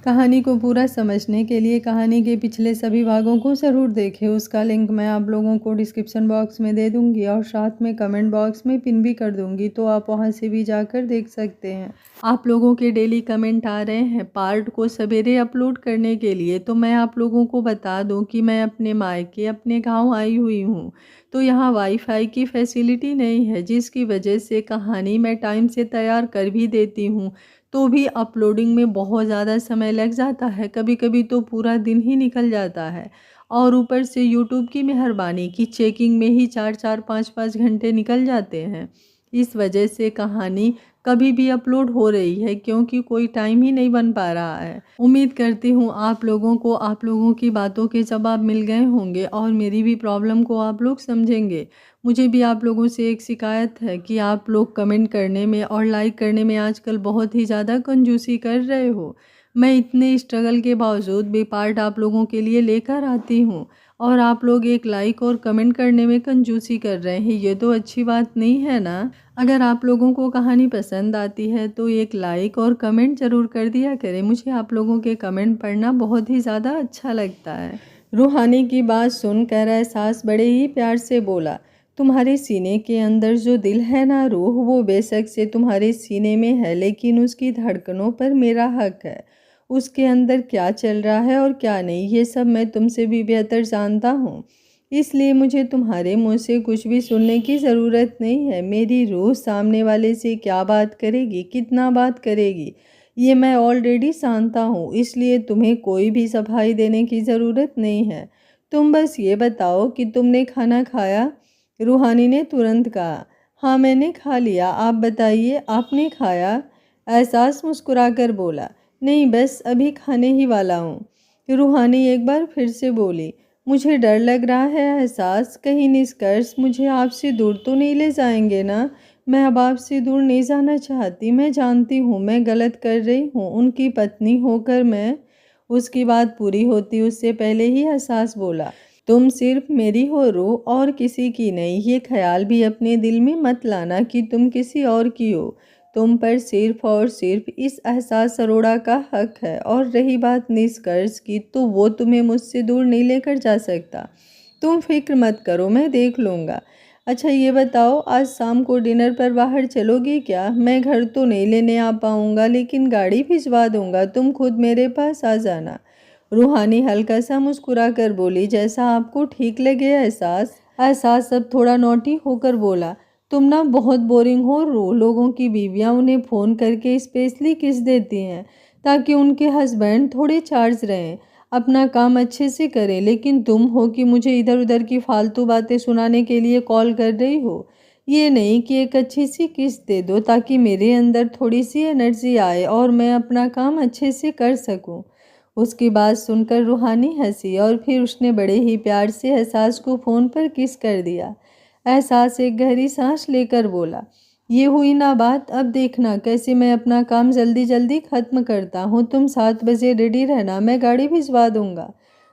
कहानी को पूरा समझने के लिए कहानी के पिछले सभी भागों को ज़रूर देखें। उसका लिंक मैं आप लोगों को डिस्क्रिप्शन बॉक्स में दे दूंगी और साथ में कमेंट बॉक्स में पिन भी कर दूंगी, तो आप वहां से भी जाकर देख सकते हैं। आप लोगों के डेली कमेंट आ रहे हैं पार्ट को सवेरे अपलोड करने के लिए, तो मैं आप लोगों को बता दूं कि मैं अपने मायके अपने गाँव आई हुई हूँ, तो यहाँ वाईफाई की फैसिलिटी नहीं है, जिसकी वजह से कहानी मैं टाइम से तैयार कर भी देती हूँ तो भी अपलोडिंग में बहुत ज़्यादा समय लग जाता है। कभी कभी तो पूरा दिन ही निकल जाता है और ऊपर से यूट्यूब की मेहरबानी की चेकिंग में ही 4-4 5-5 घंटे निकल जाते हैं। इस वजह से कहानी कभी भी अपलोड हो रही है क्योंकि कोई टाइम ही नहीं बन पा रहा है। उम्मीद करती हूँ आप लोगों को आप लोगों की बातों के जवाब मिल गए होंगे और मेरी भी प्रॉब्लम को आप लोग समझेंगे। मुझे भी आप लोगों से एक शिकायत है कि आप लोग कमेंट करने में और लाइक करने में आजकल बहुत ही ज़्यादा कंजूसी कर रहे हो। मैं इतने स्ट्रगल के बावजूद भी पार्ट आप लोगों के लिए लेकर आती हूँ और आप लोग एक लाइक और कमेंट करने में कंजूसी कर रहे हैं, ये तो अच्छी बात नहीं है ना। अगर आप लोगों को कहानी पसंद आती है तो एक लाइक और कमेंट ज़रूर कर दिया करें। मुझे आप लोगों के कमेंट पढ़ना बहुत ही ज़्यादा अच्छा लगता है। रूहानी की बात सुनकर एहसास बड़े ही प्यार से बोला, तुम्हारे सीने के अंदर जो दिल है ना रूह, वो बेशक से तुम्हारे सीने में है, लेकिन उसकी धड़कनों पर मेरा हक है। उसके अंदर क्या चल रहा है और क्या नहीं, ये सब मैं तुमसे भी बेहतर जानता हूँ, इसलिए मुझे तुम्हारे मुंह से कुछ भी सुनने की ज़रूरत नहीं है। मेरी रूह सामने वाले से क्या बात करेगी, कितना बात करेगी, ये मैं ऑलरेडी जानता हूँ, इसलिए तुम्हें कोई भी सफाई देने की ज़रूरत नहीं है। तुम बस ये बताओ कि तुमने खाना खाया। रूहानी ने तुरंत कहा, हाँ मैंने खा लिया, आप बताइए आपने खाया। एहसास मुस्कुराकर बोला, नहीं बस अभी खाने ही वाला हूँ। रूहानी एक बार फिर से बोली, मुझे डर लग रहा है एहसास, कहीं निष्कर्ष मुझे आपसे दूर तो नहीं ले जाएंगे ना। मैं अब आपसे दूर नहीं जाना चाहती, मैं जानती हूँ मैं गलत कर रही हूँ उनकी पत्नी होकर। मैं उसकी बात पूरी होती उससे पहले ही एहसास बोला, तुम सिर्फ मेरी हो रूह और किसी की नहीं। ये ख्याल भी अपने दिल में मत लाना कि तुम किसी और की हो। तुम पर सिर्फ और सिर्फ इस एहसास अरोड़ा का हक है, और रही बात निष्कर्ष की, तो वो तुम्हें मुझसे दूर नहीं लेकर जा सकता। तुम फिक्र मत करो, मैं देख लूँगा। अच्छा ये बताओ, आज शाम को डिनर पर बाहर चलोगी क्या? मैं घर तो नहीं लेने आ पाऊँगा, लेकिन गाड़ी भिजवा दूँगा, तुम खुद मेरे पास आ जाना। रूहानी हल्का सा मुस्कुरा कर बोली, जैसा आपको ठीक लगे एहसास। एहसास अब थोड़ा नॉटी होकर बोला, तुम ना बहुत बोरिंग हो रो। लोगों की बीवियां उन्हें फ़ोन करके स्पेशली किस देती हैं ताकि उनके हस्बैंड थोड़े चार्ज रहें, अपना काम अच्छे से करें, लेकिन तुम हो कि मुझे इधर उधर की फालतू बातें सुनाने के लिए कॉल कर रही हो। ये नहीं कि एक अच्छी सी किस दे दो ताकि मेरे अंदर थोड़ी सी एनर्जी आए और मैं अपना काम अच्छे से कर सकूं। उसकी बात सुनकर रूहानी हंसी और फिर उसने बड़े ही प्यार से एहसास को फ़ोन पर किस कर दिया। एहसास एक गहरी सांस लेकर बोला, ये हुई ना बात, अब देखना कैसे मैं अपना काम जल्दी जल्दी ख़त्म करता हूँ। तुम 7 बजे रेडी रहना, मैं गाड़ी भिजवा दूँगा।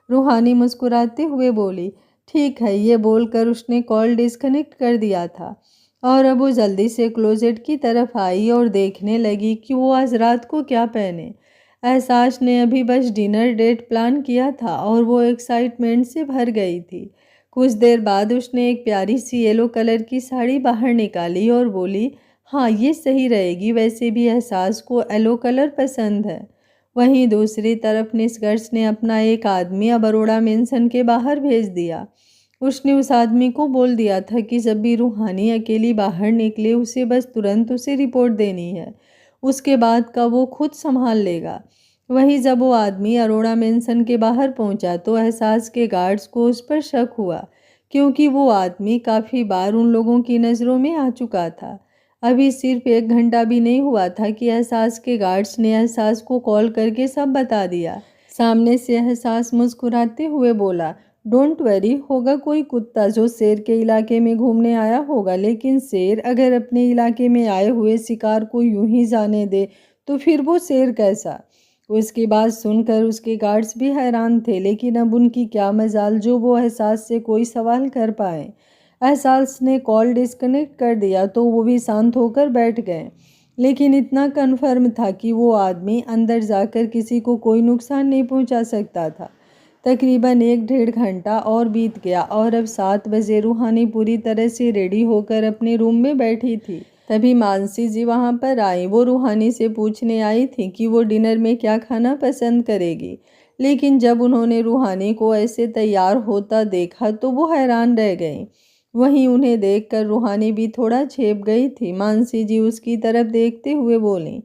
रूहानी मुस्कुराते हुए बोली, ठीक है। ये बोलकर उसने कॉल डिस्कनेक्ट कर दिया था और अब वो जल्दी से क्लोजेट की तरफ आई और देखने लगी कि वो आज रात को क्या पहने। एहसास ने अभी बस डिनर डेट प्लान किया था और वो एक्साइटमेंट से भर गई थी। कुछ देर बाद उसने एक प्यारी सी येलो कलर की साड़ी बाहर निकाली और बोली, हाँ ये सही रहेगी, वैसे भी एहसास को येलो कलर पसंद है। वहीं दूसरी तरफ निष्कर्ष ने अपना एक आदमी अब बड़ौदा मेंशन के बाहर भेज दिया। उसने उस आदमी को बोल दिया था कि जब भी रूहानी अकेली बाहर निकले उसे बस तुरंत उसे रिपोर्ट देनी है, उसके बाद का वो खुद संभाल लेगा। वहीं जब वो आदमी अरोड़ा मेंशन के बाहर पहुंचा तो एहसास के गार्ड्स को उस पर शक हुआ, क्योंकि वो आदमी काफ़ी बार उन लोगों की नज़रों में आ चुका था। अभी सिर्फ 1 घंटा भी नहीं हुआ था कि एहसास के गार्ड्स ने एहसास को कॉल करके सब बता दिया। सामने से एहसास मुस्कुराते हुए बोला, डोंट वरी, होगा कोई कुत्ता जो शेर के इलाके में घूमने आया होगा, लेकिन शेर अगर अपने इलाके में आए हुए शिकार को यूं ही जाने दे तो फिर वो शेर कैसा। उसकी बात सुनकर उसके गार्ड्स भी हैरान थे, लेकिन अब उनकी क्या मजाल जो वो एहसास से कोई सवाल कर पाए। एहसास ने कॉल डिस्कनेक्ट कर दिया तो वो भी शांत होकर बैठ गए। लेकिन इतना कन्फर्म था कि वो आदमी अंदर जाकर किसी को कोई नुकसान नहीं पहुंचा सकता था। तकरीबन 1-1.5 घंटा और बीत गया और अब 7 बजे रूहानी पूरी तरह से रेडी होकर अपने रूम में बैठी थी। तभी मानसी जी वहाँ पर आई। वो रूहानी से पूछने आई थी कि वो डिनर में क्या खाना पसंद करेगी, लेकिन जब उन्होंने रूहानी को ऐसे तैयार होता देखा तो वो हैरान रह गई। वहीं उन्हें देखकर रूहानी भी थोड़ा छेप गई थी। मानसी जी उसकी तरफ देखते हुए बोलीं,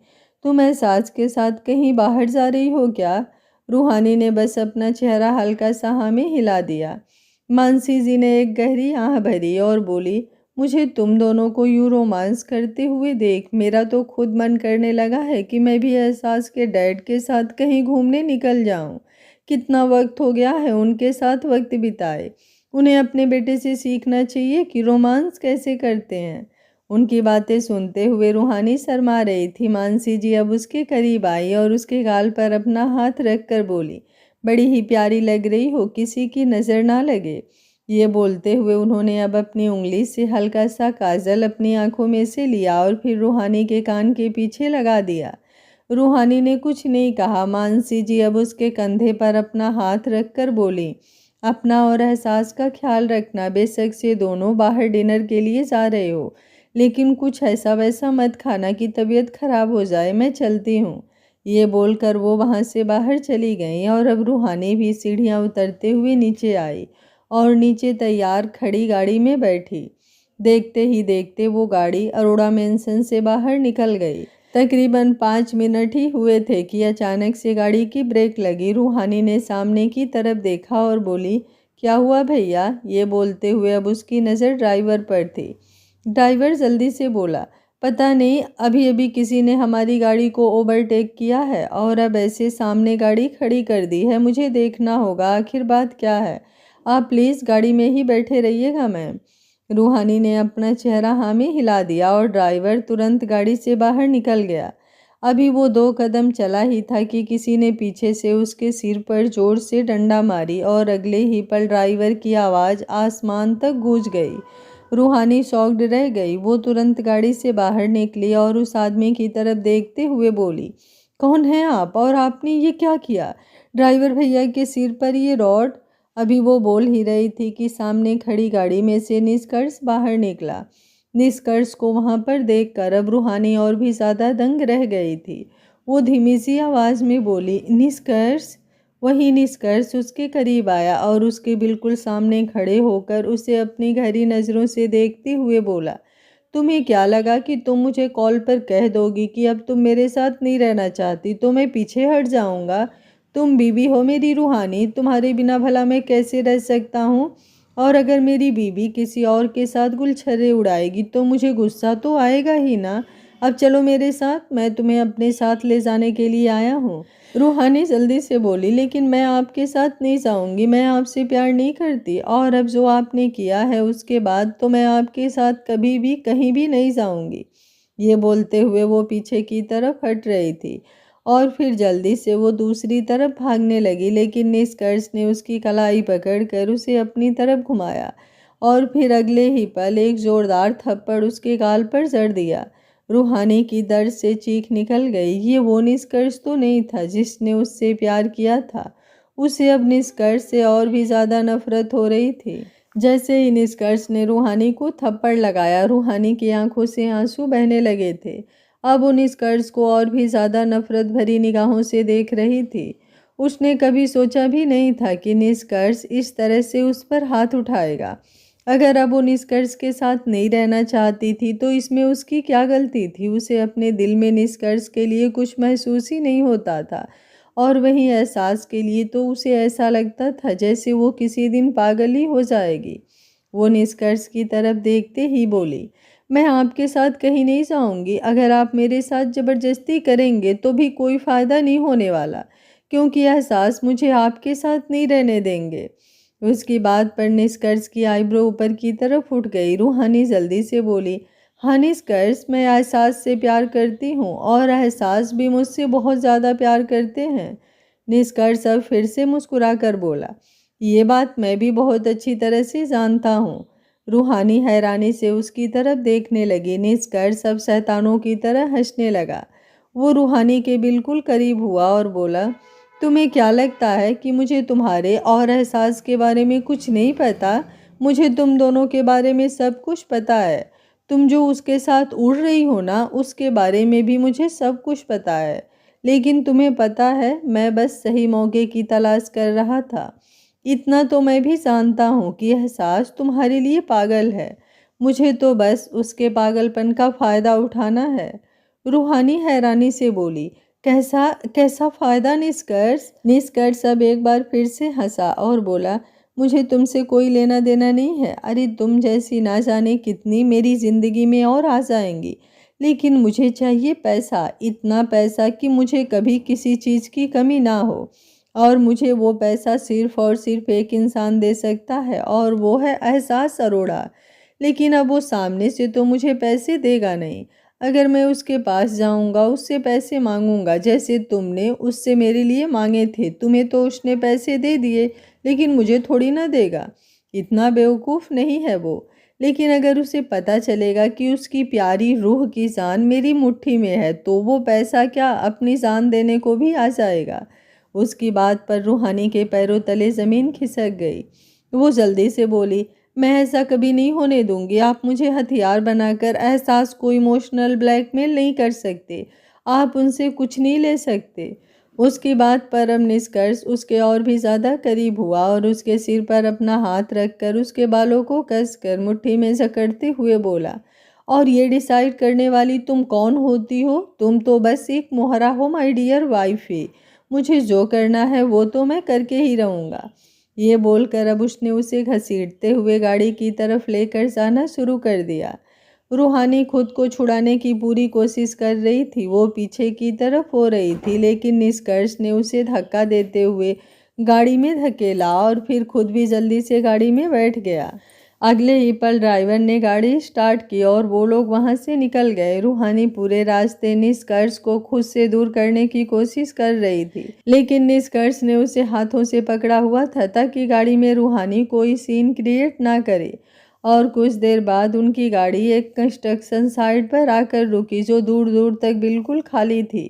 तुम एहसास के साथ कहीं बाहर जा रही हो क्या? रूहानी ने बस अपना चेहरा हल्का सा हाँ में हिला दिया। मानसी जी ने एक गहरी आह भरी और बोली, मुझे तुम दोनों को यूं रोमांस करते हुए देख मेरा तो खुद मन करने लगा है कि मैं भी एहसास के डैड के साथ कहीं घूमने निकल जाऊं। कितना वक्त हो गया है उनके साथ वक्त बिताए। उन्हें अपने बेटे से सीखना चाहिए कि रोमांस कैसे करते हैं। उनकी बातें सुनते हुए रूहानी शर्मा रही थी। मानसी जी अब उसके करीब आई और उसके गाल पर अपना हाथ रख कर बोली, बड़ी ही प्यारी लग रही हो, किसी की नज़र ना लगे। ये बोलते हुए उन्होंने अब अपनी उंगली से हल्का सा काजल अपनी आंखों में से लिया और फिर रूहानी के कान के पीछे लगा दिया। रूहानी ने कुछ नहीं कहा। मानसी जी अब उसके कंधे पर अपना हाथ रखकर बोली, अपना और एहसास का ख्याल रखना। बेशक से दोनों बाहर डिनर के लिए जा रहे हो, लेकिन कुछ ऐसा वैसा मत खाना कि तबीयत खराब हो जाए। मैं चलती हूँ। ये बोलकर वो वहाँ से बाहर चली गई और अब रूहानी भी सीढ़ियाँ उतरते हुए नीचे आई और नीचे तैयार खड़ी गाड़ी में बैठी। देखते ही देखते वो गाड़ी अरोड़ा मेंशन से बाहर निकल गई। तकरीबन 5 मिनट ही हुए थे कि अचानक से गाड़ी की ब्रेक लगी। रूहानी ने सामने की तरफ देखा और बोली, क्या हुआ भैया? ये बोलते हुए अब उसकी नज़र ड्राइवर पर थी। ड्राइवर जल्दी से बोला, पता नहीं, अभी अभी किसी ने हमारी गाड़ी को ओवरटेक किया है और अब ऐसे सामने गाड़ी खड़ी कर दी है। मुझे देखना होगा आखिर बात क्या है। आप प्लीज़ गाड़ी में ही बैठे रहिएगा मैम। रूहानी ने अपना चेहरा हाँ में हिला दिया और ड्राइवर तुरंत गाड़ी से बाहर निकल गया। अभी वो 2 कदम चला ही था कि किसी ने पीछे से उसके सिर पर जोर से डंडा मारी और अगले ही पल ड्राइवर की आवाज़ आसमान तक गूंज गई। रूहानी शॉक्ड रह गई। वो तुरंत गाड़ी से बाहर निकली और उस आदमी की तरफ देखते हुए बोली, कौन है आप और आपने ये क्या किया? ड्राइवर भैया के सिर पर ये रॉड। अभी वो बोल ही रही थी कि सामने खड़ी गाड़ी में से निष्कर्ष बाहर निकला। निष्कर्ष को वहां पर देखकर अब रूहानी और भी ज़्यादा दंग रह गई थी। वो धीमी सी आवाज़ में बोली, निष्कर्ष? वही निष्कर्ष उसके करीब आया और उसके बिल्कुल सामने खड़े होकर उसे अपनी गहरी नज़रों से देखते हुए बोला, तुम्हें क्या लगा कि तुम मुझे कॉल पर कह दोगी कि अब तुम मेरे साथ नहीं रहना चाहती तो मैं पीछे हट जाऊंगा? तुम बीवी हो मेरी रूहानी, तुम्हारे बिना भला मैं कैसे रह सकता हूँ? और अगर मेरी बीवी किसी और के साथ गुलछर्रे उड़ाएगी तो मुझे गुस्सा तो आएगा ही ना। अब चलो मेरे साथ, मैं तुम्हें अपने साथ ले जाने के लिए आया हूँ। रूहानी जल्दी से बोली, लेकिन मैं आपके साथ नहीं जाऊंगी। मैं आपसे प्यार नहीं करती और अब जो आपने किया है उसके बाद तो मैं आपके साथ कभी भी कहीं भी नहीं जाऊंगी। ये बोलते हुए वो पीछे की तरफ हट रही थी और फिर जल्दी से वो दूसरी तरफ भागने लगी, लेकिन निष्कर्ष ने उसकी कलाई पकड़कर उसे अपनी तरफ घुमाया और फिर अगले ही पल एक जोरदार थप्पड़ उसके गाल पर जड़ दिया। रूहानी की दर्द से चीख निकल गई। ये वो निष्कर्ष तो नहीं था जिसने उससे प्यार किया था। उसे अब निष्कर्ष से और भी ज़्यादा नफरत हो रही थी। जैसे ही निष्कर्ष ने रूहानी को थप्पड़ लगाया, रूहानी की आंखों से आंसू बहने लगे थे। अब वो निष्कर्ष को और भी ज़्यादा नफरत भरी निगाहों से देख रही थी। उसने कभी सोचा भी नहीं था कि निष्कर्ष इस तरह से उस पर हाथ उठाएगा। अगर अब वो निष्कर्ष के साथ नहीं रहना चाहती थी तो इसमें उसकी क्या गलती थी? उसे अपने दिल में निष्कर्ष के लिए कुछ महसूस ही नहीं होता था और वहीं एहसास के लिए तो उसे ऐसा लगता था जैसे वो किसी दिन पागल ही हो जाएगी। वो निष्कर्ष की तरफ देखते ही बोली, मैं आपके साथ कहीं नहीं जाऊंगी। अगर आप मेरे साथ ज़बरदस्ती करेंगे तो भी कोई फ़ायदा नहीं होने वाला, क्योंकि एहसास मुझे आपके साथ नहीं रहने देंगे। उसकी बात पर निष्कर्ष की आईब्रो ऊपर की तरफ उठ गई। रूहानी जल्दी से बोली, हाँ निष्कर्ष, मैं एहसास से प्यार करती हूँ और एहसास भी मुझसे बहुत ज़्यादा प्यार करते हैं। निष्कर्ष अब फिर से मुस्कुरा कर बोला, ये बात मैं भी बहुत अच्छी तरह से जानता हूँ। रूहानी हैरानी से उसकी तरफ देखने लगी। निष्कर्ष सब शैतानों की तरह हंसने लगा। वो रूहानी के बिल्कुल करीब हुआ और बोला, तुम्हें क्या लगता है कि मुझे तुम्हारे और एहसास के बारे में कुछ नहीं पता? मुझे तुम दोनों के बारे में सब कुछ पता है। तुम जो उसके साथ उड़ रही हो ना, उसके बारे में भी मुझे सब कुछ पता है। लेकिन तुम्हें पता है, मैं बस सही मौके की तलाश कर रहा था। इतना तो मैं भी जानता हूँ कि एहसास तुम्हारे लिए पागल है। मुझे तो बस उसके पागलपन का फ़ायदा उठाना है। रूहानी हैरानी से बोली, कैसा कैसा फ़ायदा निष्कर्ष? निष्कर्ष अब एक बार फिर से हंसा और बोला, मुझे तुमसे कोई लेना देना नहीं है। अरे तुम जैसी ना जाने कितनी मेरी ज़िंदगी में और आ जाएंगी। लेकिन मुझे चाहिए पैसा, इतना पैसा कि मुझे कभी किसी चीज़ की कमी ना हो। और मुझे वो पैसा सिर्फ और सिर्फ एक इंसान दे सकता है, और वो है एहसास अरोड़ा। लेकिन अब वो सामने से तो मुझे पैसे देगा नहीं। अगर मैं उसके पास जाऊंगा, उससे पैसे मांगूंगा जैसे तुमने उससे मेरे लिए मांगे थे, तुम्हें तो उसने पैसे दे दिए, लेकिन मुझे थोड़ी ना देगा। इतना बेवकूफ़ नहीं है वो। लेकिन अगर उसे पता चलेगा कि उसकी प्यारी रूह की जान मेरी मुट्ठी में है, तो वो पैसा क्या अपनी जान देने को भी आ जाएगा। उसकी बात पर रूहानी के पैरों तले ज़मीन खिसक गई। वो जल्दी से बोली, मैं ऐसा कभी नहीं होने दूंगी। आप मुझे हथियार बनाकर एहसास को इमोशनल ब्लैकमेल नहीं कर सकते। आप उनसे कुछ नहीं ले सकते। उसकी बात पर अब निष्कर्ष उसके और भी ज़्यादा करीब हुआ और उसके सिर पर अपना हाथ रखकर उसके बालों को कसकर मुट्ठी में जकड़ते हुए बोला, और ये डिसाइड करने वाली तुम कौन होती हो? तुम तो बस एक मोहरा हो माय डियर वाइफी। मुझे जो करना है वो तो मैं करके ही रहूँगा। ये बोलकर अब उसने उसे घसीटते हुए गाड़ी की तरफ लेकर जाना शुरू कर दिया। रूहानी खुद को छुड़ाने की पूरी कोशिश कर रही थी। वो पीछे की तरफ हो रही थी, लेकिन निष्कर्ष ने उसे धक्का देते हुए गाड़ी में धकेला और फिर खुद भी जल्दी से गाड़ी में बैठ गया। अगले ही पल ड्राइवर ने गाड़ी स्टार्ट की और वो लोग वहां से निकल गए। रूहानी पूरे रास्ते निष्कर्ष को खुद से दूर करने की कोशिश कर रही थी, लेकिन निष्कर्ष ने उसे हाथों से पकड़ा हुआ था ताकि गाड़ी में रूहानी कोई सीन क्रिएट ना करे। और कुछ देर बाद उनकी गाड़ी एक कंस्ट्रक्शन साइट पर आकर रुकी, जो दूर दूर तक बिल्कुल खाली थी।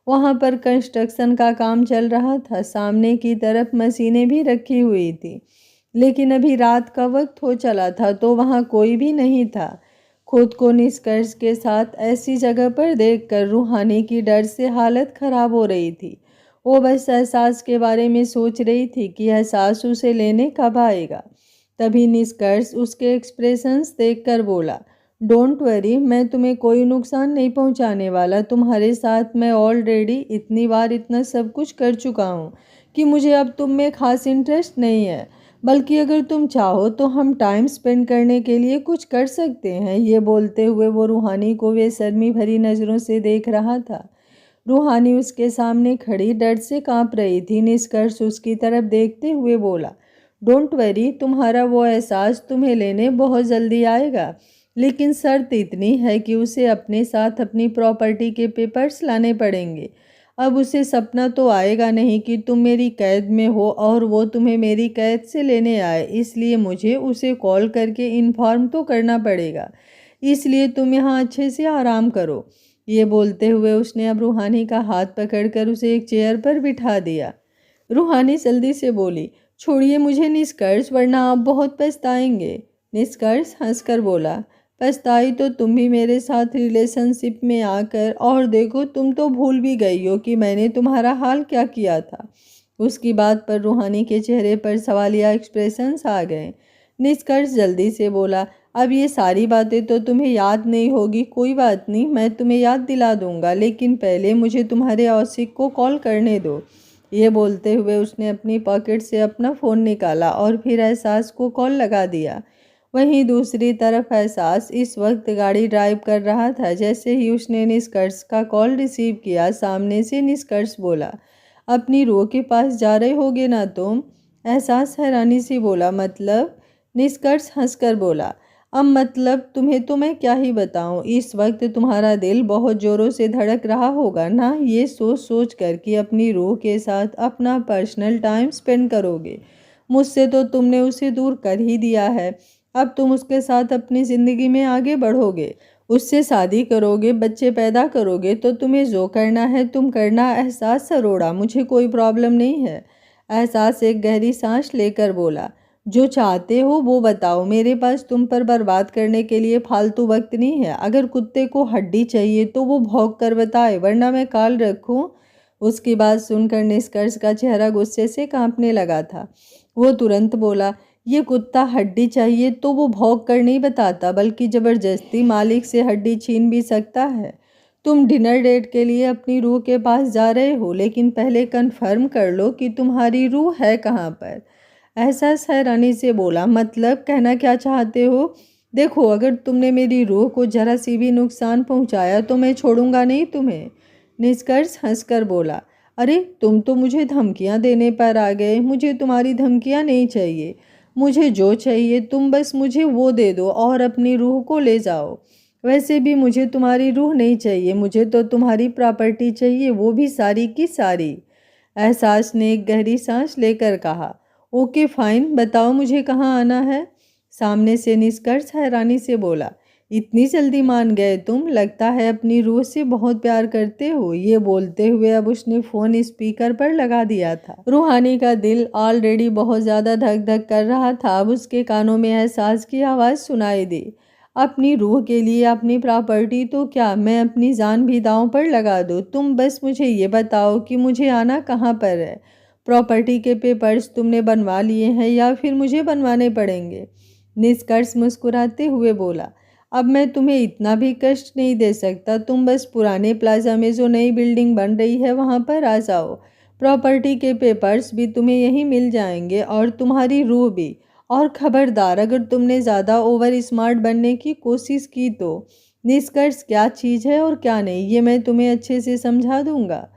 वहां पर कंस्ट्रक्शन का काम चल रहा था। सामने की तरफ मशीनें भी रखी हुई थी, लेकिन अभी रात का वक्त हो चला था तो वहाँ कोई भी नहीं था। खुद को निष्कर्ष के साथ ऐसी जगह पर देखकर रूहानी की डर से हालत खराब हो रही थी। वो बस एहसास के बारे में सोच रही थी कि एहसास उसे लेने कब आएगा। तभी निष्कर्ष उसके एक्सप्रेशंस देखकर बोला, डोंट वरी, मैं तुम्हें कोई नुकसान नहीं पहुंचाने वाला। तुम्हारे साथ मैं ऑलरेडी इतनी बार इतना सब कुछ कर चुका हूँ कि मुझे अब तुम में खास इंटरेस्ट नहीं है। बल्कि अगर तुम चाहो तो हम टाइम स्पेंड करने के लिए कुछ कर सकते हैं। ये बोलते हुए वो रूहानी को बेशर्मी भरी नज़रों से देख रहा था। रूहानी उसके सामने खड़ी डर से कांप रही थी। निष्कर्ष उसकी तरफ देखते हुए बोला, डोंट वरी, तुम्हारा वो एहसास तुम्हें लेने बहुत जल्दी आएगा। लेकिन शर्त इतनी है कि उसे अपने साथ अपनी प्रॉपर्टी के पेपर्स लाने पड़ेंगे। अब उसे सपना तो आएगा नहीं कि तुम मेरी कैद में हो और वो तुम्हें मेरी कैद से लेने आए, इसलिए मुझे उसे कॉल करके इन्फॉर्म तो करना पड़ेगा। इसलिए तुम यहाँ अच्छे से आराम करो। ये बोलते हुए उसने अब रूहानी का हाथ पकड़कर उसे एक चेयर पर बिठा दिया। रूहानी जल्दी से बोली, छोड़िए मुझे निष्कर्ष, वरना आप बहुत पछताएंगे। निष्कर्ष हंसकर बोला, पछताई तो तुम भी मेरे साथ रिलेशनशिप में आकर, और देखो तुम तो भूल भी गई हो कि मैंने तुम्हारा हाल क्या किया था। उसकी बात पर रूहानी के चेहरे पर सवालिया एक्सप्रेशंस आ गए। निष्कर्ष जल्दी से बोला, अब ये सारी बातें तो तुम्हें याद नहीं होगी। कोई बात नहीं, मैं तुम्हें याद दिला दूंगा, लेकिन पहले मुझे तुम्हारे औसिक को कॉल करने दो। ये बोलते हुए उसने अपनी पॉकेट से अपना फ़ोन निकाला और फिर एहसास को कॉल लगा दिया। वहीं दूसरी तरफ एहसास इस वक्त गाड़ी ड्राइव कर रहा था। जैसे ही उसने निष्कर्ष का कॉल रिसीव किया, सामने से निष्कर्ष बोला, अपनी रूह के पास जा रहे होगे ना तुम? एहसास हैरानी से बोला, मतलब? निष्कर्ष हंसकर बोला, अब मतलब तुम्हें तो मैं क्या ही बताऊं। इस वक्त तुम्हारा दिल बहुत जोरों से धड़क रहा होगा ना, ये सोच सोच कर कि अपनी रूह के साथ अपना पर्सनल टाइम स्पेंड करोगे। मुझसे तो तुमने उसे दूर कर ही दिया है। अब तुम उसके साथ अपनी ज़िंदगी में आगे बढ़ोगे, उससे शादी करोगे, बच्चे पैदा करोगे, तो तुम्हें जो करना है तुम करना। एहसास सरोड़ा, मुझे कोई प्रॉब्लम नहीं है। एहसास एक गहरी सांस लेकर बोला, जो चाहते हो वो बताओ, मेरे पास तुम पर बर्बाद करने के लिए फालतू वक्त नहीं है। अगर कुत्ते को हड्डी चाहिए तो वो भौंक कर बताए, वरना मैं काल रखूं। उसकी बात सुनकर निष्कर्ष का चेहरा गुस्से से कांपने लगा था। वो तुरंत बोला, ये कुत्ता हड्डी चाहिए तो वो भौंक कर नहीं बताता, बल्कि ज़बरदस्ती मालिक से हड्डी छीन भी सकता है। तुम डिनर डेट के लिए अपनी रूह के पास जा रहे हो, लेकिन पहले कन्फर्म कर लो कि तुम्हारी रूह है कहाँ पर। एहसास हैरानी से बोला, मतलब कहना क्या चाहते हो? देखो, अगर तुमने मेरी रूह को जरा सी भी नुकसान पहुंचाया तो मैं छोड़ूंगा नहीं तुम्हें। निष्कर्ष हंसकर बोला, अरे तुम तो मुझे धमकियां देने पर आ गए। मुझे तुम्हारी धमकियां नहीं चाहिए। मुझे जो चाहिए तुम बस मुझे वो दे दो और अपनी रूह को ले जाओ। वैसे भी मुझे तुम्हारी रूह नहीं चाहिए, मुझे तो तुम्हारी प्रॉपर्टी चाहिए, वो भी सारी की सारी। एहसास ने एक गहरी सांस लेकर कहा, ओके फाइन, बताओ मुझे कहाँ आना है। सामने से निष्कर्ष हैरानी से बोला, इतनी जल्दी मान गए तुम? लगता है अपनी रूह से बहुत प्यार करते हो। ये बोलते हुए अब उसने फ़ोन स्पीकर पर लगा दिया था। रूहानी का दिल ऑलरेडी बहुत ज़्यादा धक धक कर रहा था। अब उसके कानों में एहसास की आवाज़ सुनाई दी, अपनी रूह के लिए अपनी प्रॉपर्टी तो क्या, मैं अपनी जान भी दांव पर लगा दूँ। तुम बस मुझे ये बताओ कि मुझे आना कहाँ पर है। प्रॉपर्टी के पेपर्स तुमने बनवा लिए हैं या फिर मुझे बनवाने पड़ेंगे? निष्कर्ष मुस्कुराते हुए बोला, अब मैं तुम्हें इतना भी कष्ट नहीं दे सकता। तुम बस पुराने प्लाजा में जो नई बिल्डिंग बन रही है वहाँ पर आ जाओ। प्रॉपर्टी के पेपर्स भी तुम्हें यहीं मिल जाएंगे और तुम्हारी रूह भी। और खबरदार, अगर तुमने ज़्यादा ओवर स्मार्ट बनने की कोशिश की तो निष्कर्ष क्या चीज़ है और क्या नहीं, ये मैं तुम्हें अच्छे से समझा दूंगा।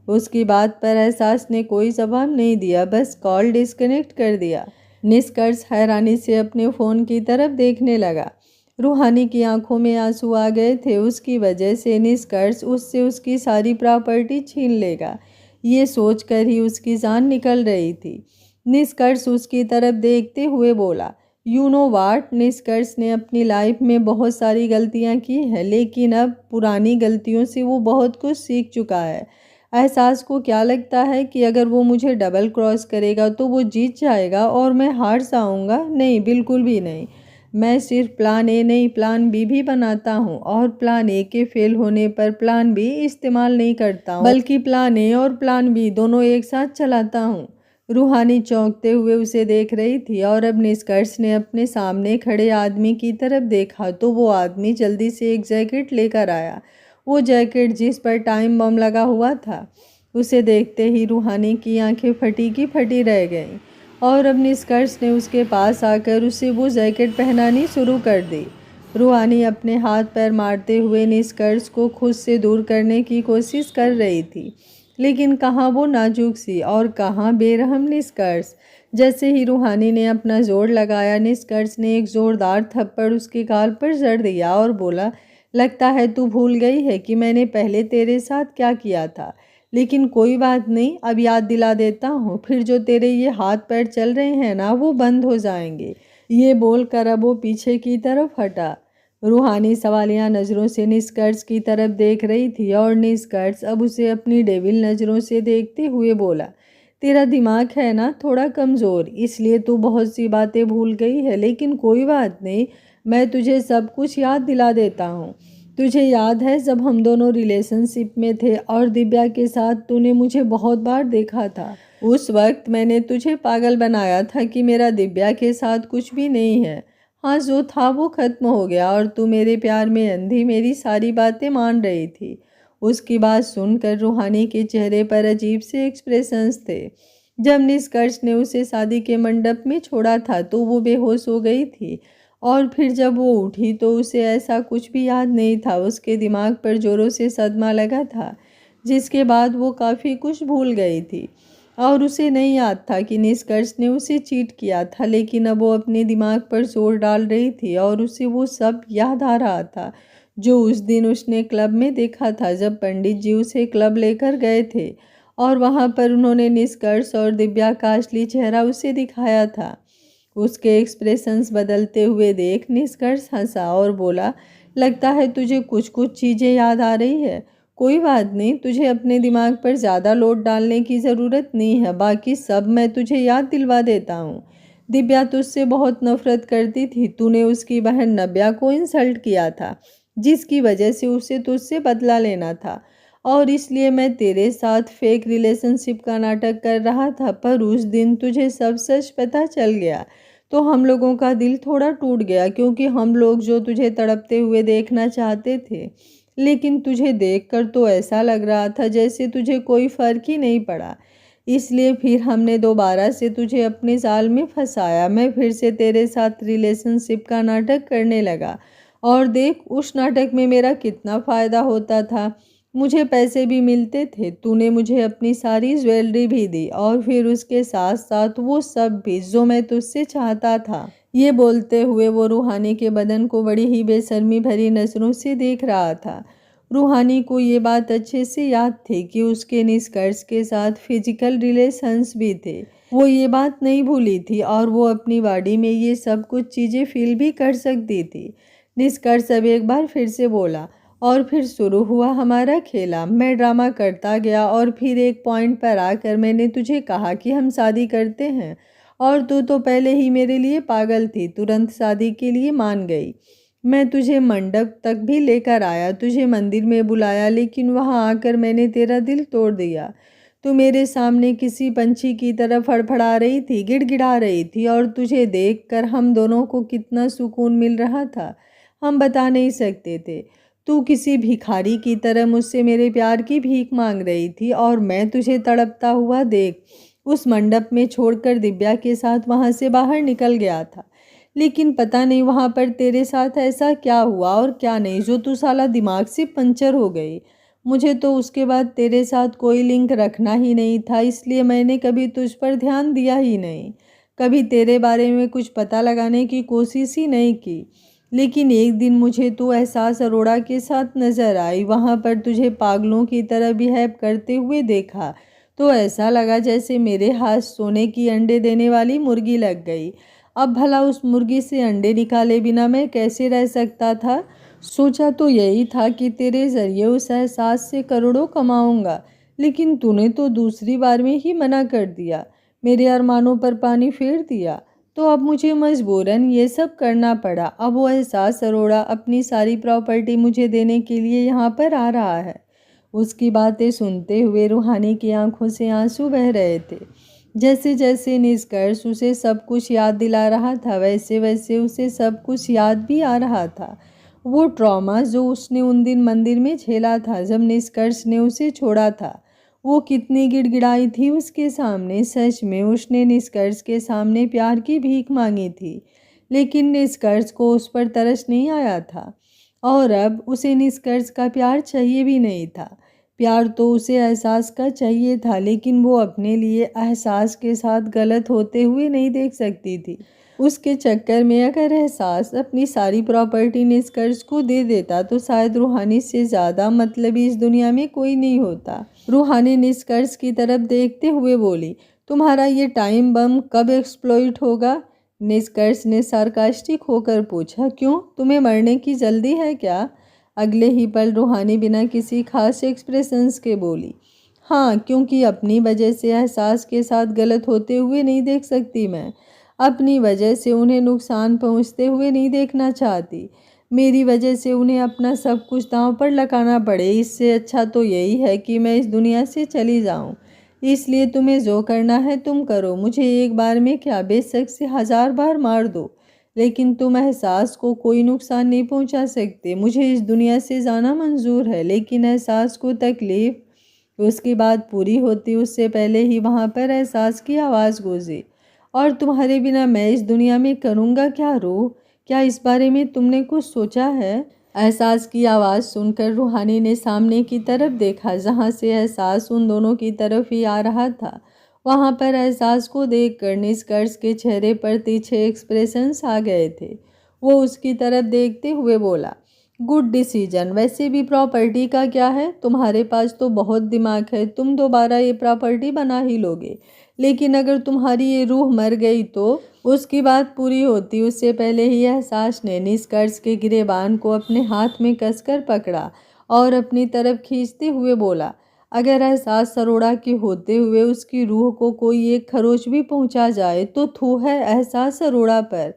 उसकी बात पर एहसास ने कोई जवाब नहीं दिया, बस कॉल डिस्कनेक्ट कर दिया। निष्कर्ष हैरानी से अपने फ़ोन की तरफ देखने लगा। रूहानी की आंखों में आंसू आ गए थे। उसकी वजह से निष्कर्ष उससे उसकी सारी प्रॉपर्टी छीन लेगा, ये सोचकर ही उसकी जान निकल रही थी। निष्कर्ष उसकी तरफ देखते हुए बोला, यू नो वाट, निष्कर्ष ने अपनी लाइफ में बहुत सारी गलतियां की हैं, लेकिन अब पुरानी गलतियों से वो बहुत कुछ सीख चुका है। एहसास को क्या लगता है कि अगर वो मुझे डबल क्रॉस करेगा तो वो जीत जाएगा और मैं हार जाऊंगा? नहीं, बिल्कुल भी नहीं। मैं सिर्फ प्लान ए नहीं प्लान बी भी बनाता हूँ, और प्लान ए के फेल होने पर प्लान बी इस्तेमाल नहीं करता हूँ, बल्कि प्लान ए और प्लान बी दोनों एक साथ चलाता हूँ। रूहानी चौंकते हुए उसे देख रही थी और अब निष्कर्ष ने अपने सामने खड़े आदमी की तरफ देखा तो वो आदमी जल्दी से एक जैकेट लेकर आया। वो जैकेट जिस पर टाइम बम लगा हुआ था। उसे देखते ही रूहानी की आंखें फटी की फटी रह गईं और अब निष्कर्ष ने उसके पास आकर उसे वो जैकेट पहनानी शुरू कर दी। रूहानी अपने हाथ पैर मारते हुए निष्कर्ष को खुद से दूर करने की कोशिश कर रही थी, लेकिन कहाँ वो नाजुक सी और कहाँ बेरहम निष्कर्ष। जैसे ही रूहानी ने अपना जोर लगाया, निष्कर्ष ने एक जोरदार थप्पड़ उसके गाल पर जड़ दिया और बोला, लगता है तू भूल गई है कि मैंने पहले तेरे साथ क्या किया था। लेकिन कोई बात नहीं, अब याद दिला देता हूँ, फिर जो तेरे ये हाथ पैर चल रहे हैं ना, वो बंद हो जाएंगे। ये बोलकर अब वो पीछे की तरफ हटा। रूहानी सवालिया नज़रों से निष्कर्ष की तरफ देख रही थी और निष्कर्ष अब उसे अपनी डेविल नज़रों से देखते हुए बोला, तेरा दिमाग है ना थोड़ा कमज़ोर, इसलिए तू बहुत सी बातें भूल गई है। लेकिन कोई बात नहीं, मैं तुझे सब कुछ याद दिला देता हूँ। तुझे याद है जब हम दोनों रिलेशनशिप में थे और दिव्या के साथ तूने मुझे बहुत बार देखा था। उस वक्त मैंने तुझे पागल बनाया था कि मेरा दिव्या के साथ कुछ भी नहीं है। हाँ, जो था वो खत्म हो गया और तू मेरे प्यार में अंधी मेरी सारी बातें मान रही थी। उसकी बात सुनकर रूहानी के चेहरे पर अजीब से एक्सप्रेशंस थे। जब निष्कर्ष ने उसे शादी के मंडप में छोड़ा था तो वो बेहोश हो गई थी और फिर जब वो उठी तो उसे ऐसा कुछ भी याद नहीं था। उसके दिमाग पर जोरों से सदमा लगा था, जिसके बाद वो काफ़ी कुछ भूल गई थी और उसे नहीं याद था कि निष्कर्ष ने उसे चीट किया था। लेकिन अब वो अपने दिमाग पर जोर डाल रही थी और उसे वो सब याद आ रहा था जो उस दिन उसने क्लब में देखा था, जब पंडित जी उसे क्लब लेकर गए थे और वहाँ पर उन्होंने निष्कर्ष और दिव्या का असली चेहरा उसे दिखाया था। उसके एक्सप्रेशंस बदलते हुए देख निष्कर्ष हंसा और बोला, लगता है तुझे कुछ कुछ चीज़ें याद आ रही है। कोई बात नहीं, तुझे अपने दिमाग पर ज़्यादा लोड डालने की ज़रूरत नहीं है, बाकी सब मैं तुझे याद दिलवा देता हूँ। दिव्या तुझसे बहुत नफरत करती थी। तूने उसकी बहन नव्या को इंसल्ट किया था, जिसकी वजह से उसे तुझसे बदला लेना था, और इसलिए मैं तेरे साथ फेक रिलेशनशिप का नाटक कर रहा था। पर उस दिन तुझे सब सच पता चल गया तो हम लोगों का दिल थोड़ा टूट गया, क्योंकि हम लोग जो तुझे तड़पते हुए देखना चाहते थे, लेकिन तुझे देखकर तो ऐसा लग रहा था जैसे तुझे कोई फर्क ही नहीं पड़ा। इसलिए फिर हमने दोबारा से तुझे अपने जाल में फंसाया। मैं फिर से तेरे साथ रिलेशनशिप का नाटक करने लगा, और देख उस नाटक में मेरा कितना फ़ायदा होता था। मुझे पैसे भी मिलते थे, तूने मुझे अपनी सारी ज्वेलरी भी दी, और फिर उसके साथ साथ वो सब भी जो मैं तुझसे चाहता था। ये बोलते हुए वो रूहानी के बदन को बड़ी ही बेशर्मी भरी नज़रों से देख रहा था। रूहानी को ये बात अच्छे से याद थी कि उसके निष्कर्ष के साथ फिजिकल रिलेशंस भी थे। वो ये बात नहीं भूली थी, और वो अपनी बॉडी में ये सब कुछ चीज़ें फील भी कर सकती थी। निष्कर्ष अब एक बार फिर से बोला, और फिर शुरू हुआ हमारा खेला। मैं ड्रामा करता गया, और फिर एक पॉइंट पर आकर मैंने तुझे कहा कि हम शादी करते हैं, और तू तो पहले ही मेरे लिए पागल थी, तुरंत शादी के लिए मान गई। मैं तुझे मंडप तक भी लेकर आया, तुझे मंदिर में बुलाया, लेकिन वहाँ आकर मैंने तेरा दिल तोड़ दिया। तू मेरे सामने किसी पंछी की तरह फड़फड़ा रही थी, गिड़गिड़ा रही थी, और तुझे देखकर हम दोनों को कितना सुकून मिल रहा था, हम बता नहीं सकते थे। तू किसी भिखारी की तरह मुझसे मेरे प्यार की भीख मांग रही थी, और मैं तुझे तड़पता हुआ देख उस मंडप में छोड़कर दिव्या के साथ वहाँ से बाहर निकल गया था। लेकिन पता नहीं वहाँ पर तेरे साथ ऐसा क्या हुआ और क्या नहीं, जो तू साला दिमाग से पंचर हो गई। मुझे तो उसके बाद तेरे साथ कोई लिंक रखना ही नहीं था, इसलिए मैंने कभी तुझ पर ध्यान दिया ही नहीं, कभी तेरे बारे में कुछ पता लगाने की कोशिश ही नहीं की। लेकिन एक दिन मुझे तू एहसास अरोड़ा के साथ नज़र आई, वहाँ पर तुझे पागलों की तरह बिहेव करते हुए देखा, तो ऐसा लगा जैसे मेरे हाथ सोने की अंडे देने वाली मुर्गी लग गई। अब भला उस मुर्गी से अंडे निकाले बिना मैं कैसे रह सकता था। सोचा तो यही था कि तेरे ज़रिए उस एहसास से करोड़ों कमाऊंगा, लेकिन तूने तो दूसरी बार में ही मना कर दिया, मेरे अरमानों पर पानी फेर दिया। तो अब मुझे मजबूरन ये सब करना पड़ा। अब वो एहसास अरोड़ा अपनी सारी प्रॉपर्टी मुझे देने के लिए यहाँ पर आ रहा है। उसकी बातें सुनते हुए रूहानी की आंखों से आंसू बह रहे थे। जैसे जैसे निष्कर्ष उसे सब कुछ याद दिला रहा था, वैसे वैसे उसे सब कुछ याद भी आ रहा था। वो ट्रॉमा जो उसने उन दिन मंदिर में झेला था, जब निष्कर्ष ने उसे छोड़ा था, वो कितनी गिड़गिड़ाई थी उसके सामने। सच में उसने निष्कर्ष के सामने प्यार की भीख मांगी थी, लेकिन निष्कर्ष को उस पर तरस नहीं आया था, और अब उसे निष्कर्ष का प्यार चाहिए भी नहीं था। प्यार तो उसे एहसास का चाहिए था, लेकिन वो अपने लिए एहसास के साथ गलत होते हुए नहीं देख सकती थी। उसके चक्कर में अगर एहसास अपनी सारी प्रॉपर्टी निष्कर्ष को दे देता तो शायद रूहानी से ज़्यादा मतलबी इस दुनिया में कोई नहीं होता। रूहानी निष्कर्ष की तरफ देखते हुए बोली, तुम्हारा ये टाइम बम कब एक्सप्लॉइट होगा? निष्कर्ष ने सार्कास्टिक होकर पूछा, क्यों, तुम्हें मरने की जल्दी है क्या? अगले ही पल रूहानी बिना किसी खास एक्सप्रेशंस के बोली, हाँ, क्योंकि अपनी वजह से एहसास के साथ गलत होते हुए नहीं देख सकती। मैं अपनी वजह से उन्हें नुकसान पहुंचते हुए नहीं देखना चाहती। मेरी वजह से उन्हें अपना सब कुछ दांव पर लगाना पड़े, इससे अच्छा तो यही है कि मैं इस दुनिया से चली जाऊं। इसलिए तुम्हें जो करना है तुम करो, मुझे एक बार में क्या, बेशक से 1000 बार मार दो, लेकिन तुम एहसास को कोई नुकसान नहीं पहुंचा सकते। मुझे इस दुनिया से जाना मंजूर है, लेकिन एहसास को तकलीफ उसकी बात पूरी होती उससे पहले ही वहाँ पर एहसास की आवाज़ गूंजी, और तुम्हारे बिना मैं इस दुनिया में करूँगा क्या? रूह, क्या इस बारे में तुमने कुछ सोचा है? एहसास की आवाज़ सुनकर रूहानी ने सामने की तरफ देखा, जहाँ से एहसास उन दोनों की तरफ ही आ रहा था। वहाँ पर एहसास को देखकर निष्कर्ष के चेहरे पर तीखे एक्सप्रेशंस आ गए थे। वो उसकी तरफ देखते हुए बोला, गुड डिसीजन। वैसे भी प्रॉपर्टी का क्या है, तुम्हारे पास तो बहुत दिमाग है, तुम दोबारा ये प्रॉपर्टी बना ही लोगे, लेकिन अगर तुम्हारी ये रूह मर गई तो उसकी बात पूरी होती उससे पहले ही एहसास ने निष्कर्ष के गिरेबान को अपने हाथ में कसकर पकड़ा और अपनी तरफ खींचते हुए बोला, अगर एहसास सरोड़ा के होते हुए उसकी रूह को कोई एक खरोच भी पहुंचा जाए तो थू है एहसास सरोड़ा पर।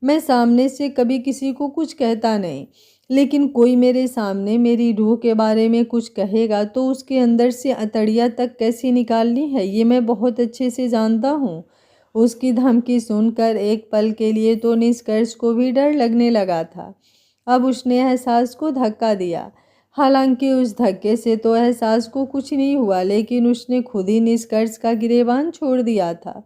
मैं सामने से कभी किसी को कुछ कहता नहीं, लेकिन कोई मेरे सामने मेरी रूह के बारे में कुछ कहेगा तो उसके अंदर से अतड़िया तक कैसे निकालनी है ये मैं बहुत अच्छे से जानता हूँ। उसकी धमकी सुनकर एक पल के लिए तो निष्कर्ष को भी डर लगने लगा था। अब उसने एहसास को धक्का दिया। हालांकि उस धक्के से तो एहसास को कुछ नहीं हुआ, लेकिन उसने खुद ही निष्कर्ष का गिरेबान छोड़ दिया था।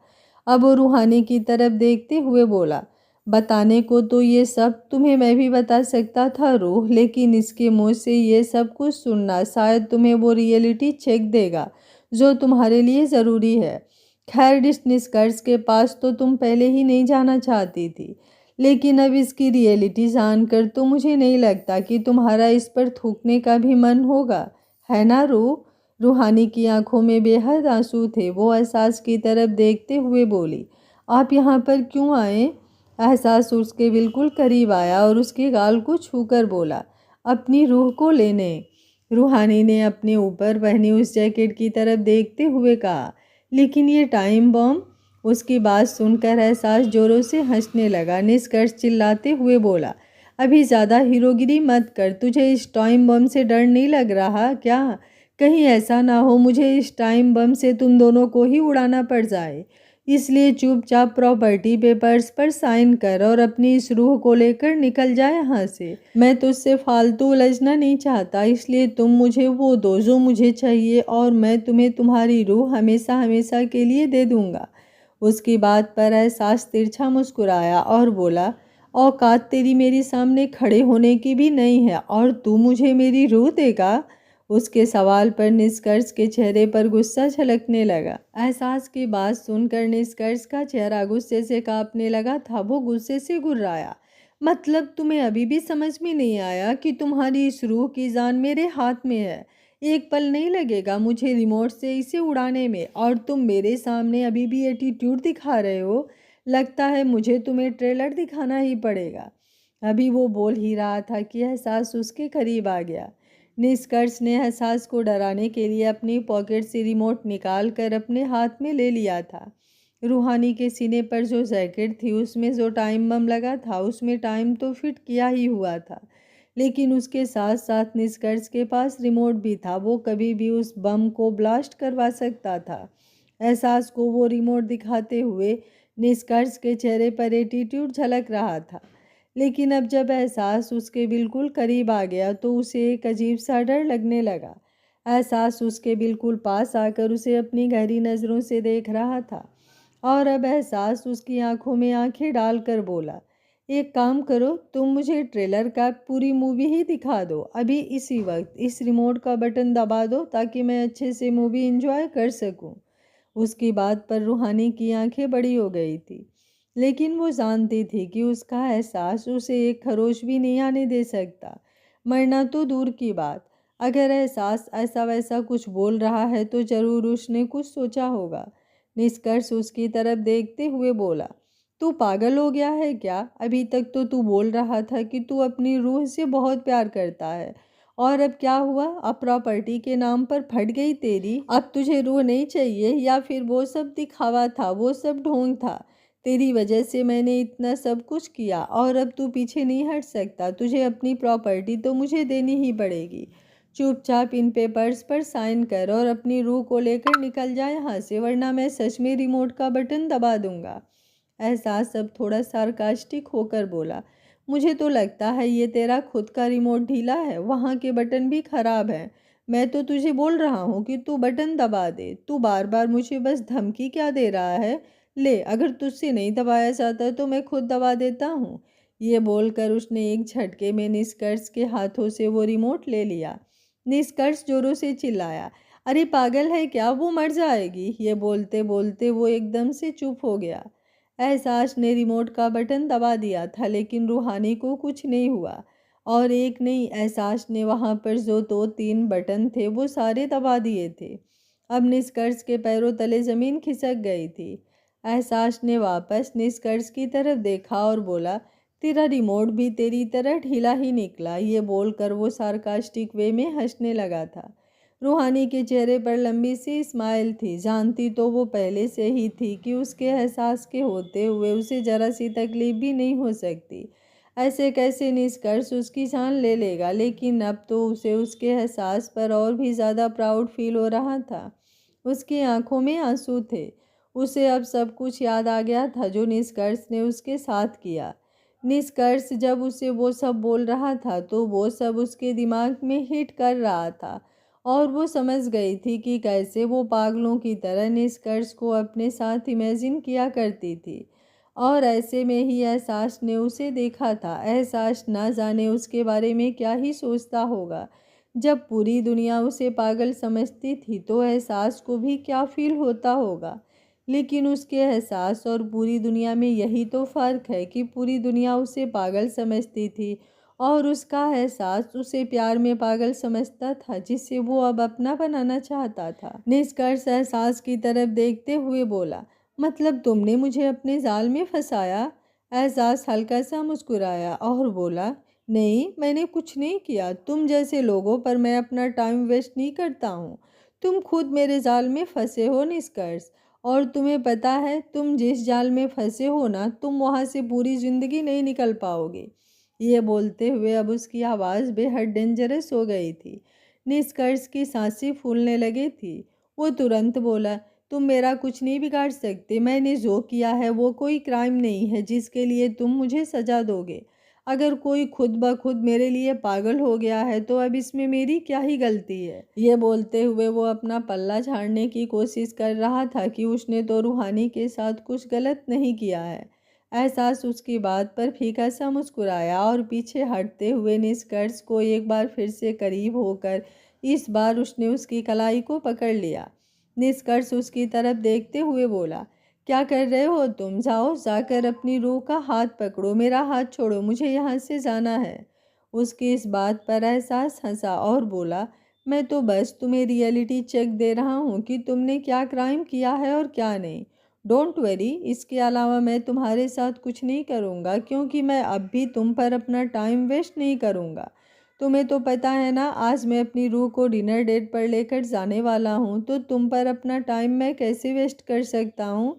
अब वो रूहानी की तरफ देखते हुए बोला, बताने को तो ये सब तुम्हें मैं भी बता सकता था रूह, लेकिन इसके मुंह से ये सब कुछ सुनना शायद तुम्हें वो रियलिटी चेक देगा जो तुम्हारे लिए ज़रूरी है। खैर, इस निष्कर्ष के पास तो तुम पहले ही नहीं जाना चाहती थी, लेकिन अब इसकी रियलिटी जानकर तो मुझे नहीं लगता कि तुम्हारा इस पर थूकने का भी मन होगा, है ना रूह? रूहानी की आंखों में बेहद आंसू थे। वो एहसास की तरफ देखते हुए बोली, आप यहाँ पर क्यों आए? एहसास उसके बिल्कुल करीब आया और उसके गाल को छूकर बोला, अपनी रूह को लेने। रूहानी ने अपने ऊपर पहनी उस जैकेट की तरफ देखते हुए कहा, लेकिन ये टाइम बॉम्ब? उसकी बात सुनकर एहसास जोरों से हंसने लगा। निष्कर्ष चिल्लाते हुए बोला, अभी ज़्यादा हीरोगिरी मत कर, तुझे इस टाइम बम से डर नहीं लग रहा क्या? कहीं ऐसा ना हो मुझे इस टाइम बम से तुम दोनों को ही उड़ाना पड़ जाए। इसलिए चुपचाप प्रॉपर्टी पेपर्स पर साइन कर और अपनी इस रूह को लेकर निकल जाए यहाँ से। मैं तुझसे फालतू उलझना नहीं चाहता, इसलिए तुम मुझे वो दो जो मुझे चाहिए और मैं तुम्हें तुम्हारी रूह हमेशा हमेशा के लिए दे दूँगा। उसकी बात पर एहसास तिरछा मुस्कुराया और बोला, औकात तेरी मेरे सामने खड़े होने की भी नहीं है और तू मुझे मेरी रूह देगा? उसके सवाल पर निष्कर्ष के चेहरे पर गुस्सा झलकने लगा। एहसास की बात सुनकर निष्कर्ष का चेहरा गुस्से से कांपने लगा था। वो गुस्से से गुर्राया, मतलब तुम्हें अभी भी समझ में नहीं आया कि तुम्हारी इस रूह की जान मेरे हाथ में है? एक पल नहीं लगेगा मुझे रिमोट से इसे उड़ाने में और तुम मेरे सामने अभी भी एटीट्यूड दिखा रहे हो। लगता है मुझे तुम्हें ट्रेलर दिखाना ही पड़ेगा। अभी वो बोल ही रहा था कि एहसास उसके करीब आ गया। निष्कर्ष ने एहसास को डराने के लिए अपनी पॉकेट से रिमोट निकाल कर अपने हाथ में ले लिया था। रूहानी के सीने पर जो जैकेट थी उसमें जो टाइम बम लगा था उसमें टाइम तो फिट किया ही हुआ था, लेकिन उसके साथ साथ निष्कर्ष के पास रिमोट भी था। वो कभी भी उस बम को ब्लास्ट करवा सकता था। एहसास को वो रिमोट दिखाते हुए निष्कर्ष के चेहरे पर एटीट्यूड झलक रहा था, लेकिन अब जब एहसास उसके बिल्कुल करीब आ गया तो उसे एक अजीब सा डर लगने लगा। एहसास उसके बिल्कुल पास आकर उसे अपनी गहरी नज़रों से देख रहा था और अब एहसास उसकी आंखों में आंखें डालकर बोला, एक काम करो, तुम मुझे ट्रेलर का पूरी मूवी ही दिखा दो। अभी इसी वक्त इस रिमोट का बटन दबा दो ताकि मैं अच्छे से मूवी एंजॉय कर सकूं। उसकी बात पर रूहानी की आंखें बड़ी हो गई थी, लेकिन वो जानती थी कि उसका एहसास उसे एक खरोच भी नहीं आने दे सकता। मरना तो दूर की बात, अगर एहसास ऐसा वैसा कुछ बोल रहा है तो ज़रूर उसने कुछ सोचा होगा। निष्कर्ष उसकी तरफ देखते हुए बोला, तू पागल हो गया है क्या? अभी तक तो तू बोल रहा था कि तू अपनी रूह से बहुत प्यार करता है, और अब क्या हुआ? अब प्रॉपर्टी के नाम पर फट गई तेरी? अब तुझे रूह नहीं चाहिए या फिर वो सब दिखावा था, वो सब ढोंग था? तेरी वजह से मैंने इतना सब कुछ किया और अब तू पीछे नहीं हट सकता। तुझे अपनी प्रॉपर्टी तो मुझे देनी ही पड़ेगी। चुपचाप इन पेपर्स पर साइन कर और अपनी रूह को लेकर निकल जा यहाँ से, वरना मैं सच में रिमोट का बटन दबा दूंगा। एहसास अब थोड़ा सार्कास्टिक होकर बोला, मुझे तो लगता है ये तेरा खुद का रिमोट ढीला है, वहाँ के बटन भी खराब हैं। मैं तो तुझे बोल रहा हूँ कि तू बटन दबा दे। तू बार बार मुझे बस धमकी क्या दे रहा है? ले, अगर तुझसे नहीं दबाया जाता तो मैं खुद दबा देता हूँ। ये बोलकर उसने एक झटके में निष्कर्ष के हाथों से वो रिमोट ले लिया। निष्कर्ष जोरों से चिल्लाया, अरे पागल है क्या, वो मर जाएगी। ये बोलते बोलते वो एकदम से चुप हो गया। एहसास ने रिमोट का बटन दबा दिया था, लेकिन रूहानी को कुछ नहीं हुआ। और एक नहीं, एहसास ने वहाँ पर जो 2-3 बटन थे वो सारे दबा दिए थे। अब निष्कर्ष के पैरों तले ज़मीन खिसक गई थी। एहसास ने वापस निष्कर्ष की तरफ देखा और बोला, तेरा रिमोट भी तेरी तरह ढीला ही निकला। ये बोलकर वो सार्कास्टिक वे में हंसने लगा था। रूहानी के चेहरे पर लंबी सी स्माइल थी। जानती तो वो पहले से ही थी कि उसके एहसास के होते हुए उसे जरा सी तकलीफ भी नहीं हो सकती। ऐसे कैसे निष्कर्ष उसकी जान ले लेगा, लेकिन अब तो उसे उसके एहसास पर और भी ज़्यादा प्राउड फील हो रहा था। उसकी आंखों में आंसू थे। उसे अब सब कुछ याद आ गया था जो निष्कर्ष ने उसके साथ किया। निष्कर्ष जब उसे वो सब बोल रहा था तो वो सब उसके दिमाग में हिट कर रहा था और वो समझ गई थी कि कैसे वो पागलों की तरह निष्कर्ष को अपने साथ इमेजिन किया करती थी। और ऐसे में ही एहसास ने उसे देखा था। एहसास ना जाने उसके बारे में क्या ही सोचता होगा। जब पूरी दुनिया उसे पागल समझती थी तो एहसास को भी क्या फील होता होगा। लेकिन उसके एहसास और पूरी दुनिया में यही तो फ़र्क है कि पूरी दुनिया उसे पागल समझती थी और उसका एहसास उसे प्यार में पागल समझता था, जिसे वो अब अपना बनाना चाहता था। निष्कर्ष एहसास की तरफ देखते हुए बोला, मतलब तुमने मुझे अपने जाल में फंसाया? एहसास हल्का सा मुस्कुराया और बोला, नहीं, मैंने कुछ नहीं किया। तुम जैसे लोगों पर मैं अपना टाइम वेस्ट नहीं करता हूँ। तुम खुद मेरे जाल में फंसे हो निष्कर्ष। और तुम्हें पता है, तुम जिस जाल में फंसे हो ना, तुम वहाँ से पूरी ज़िंदगी नहीं निकल पाओगे। ये बोलते हुए अब उसकी आवाज़ बेहद डेंजरस हो गई थी। निष्कर्ष की सांसें फूलने लगी थी। वो तुरंत बोला, तुम मेरा कुछ नहीं बिगाड़ सकते। मैंने जो किया है वो कोई क्राइम नहीं है जिसके लिए तुम मुझे सज़ा दोगे। अगर कोई खुद ब खुद मेरे लिए पागल हो गया है तो अब इसमें मेरी क्या ही गलती है। ये बोलते हुए वो अपना पल्ला झाड़ने की कोशिश कर रहा था कि उसने तो रूहानी के साथ कुछ गलत नहीं किया है। एहसास उसकी बात पर फीका सा मुस्कुराया और पीछे हटते हुए निष्कर्ष को एक बार फिर से करीब होकर इस बार उसने उसकी कलाई को पकड़ लिया। निष्कर्ष उसकी तरफ देखते हुए बोला, क्या कर रहे हो तुम? जाओ, जाकर अपनी रूह का हाथ पकड़ो। मेरा हाथ छोड़ो, मुझे यहाँ से जाना है। उसकी इस बात पर एहसास हंसा और बोला, मैं तो बस तुम्हें रियलिटी चेक दे रहा हूँ कि तुमने क्या क्राइम किया है और क्या नहीं। डोंट वरी, इसके अलावा मैं तुम्हारे साथ कुछ नहीं करूँगा, क्योंकि मैं अब भी तुम पर अपना टाइम वेस्ट नहीं करूँगा। तुम्हें तो पता है ना, आज मैं अपनी रूह को डिनर डेट पर लेकर जाने वाला हूँ, तो तुम पर अपना टाइम मैं कैसे वेस्ट कर सकता हूँ?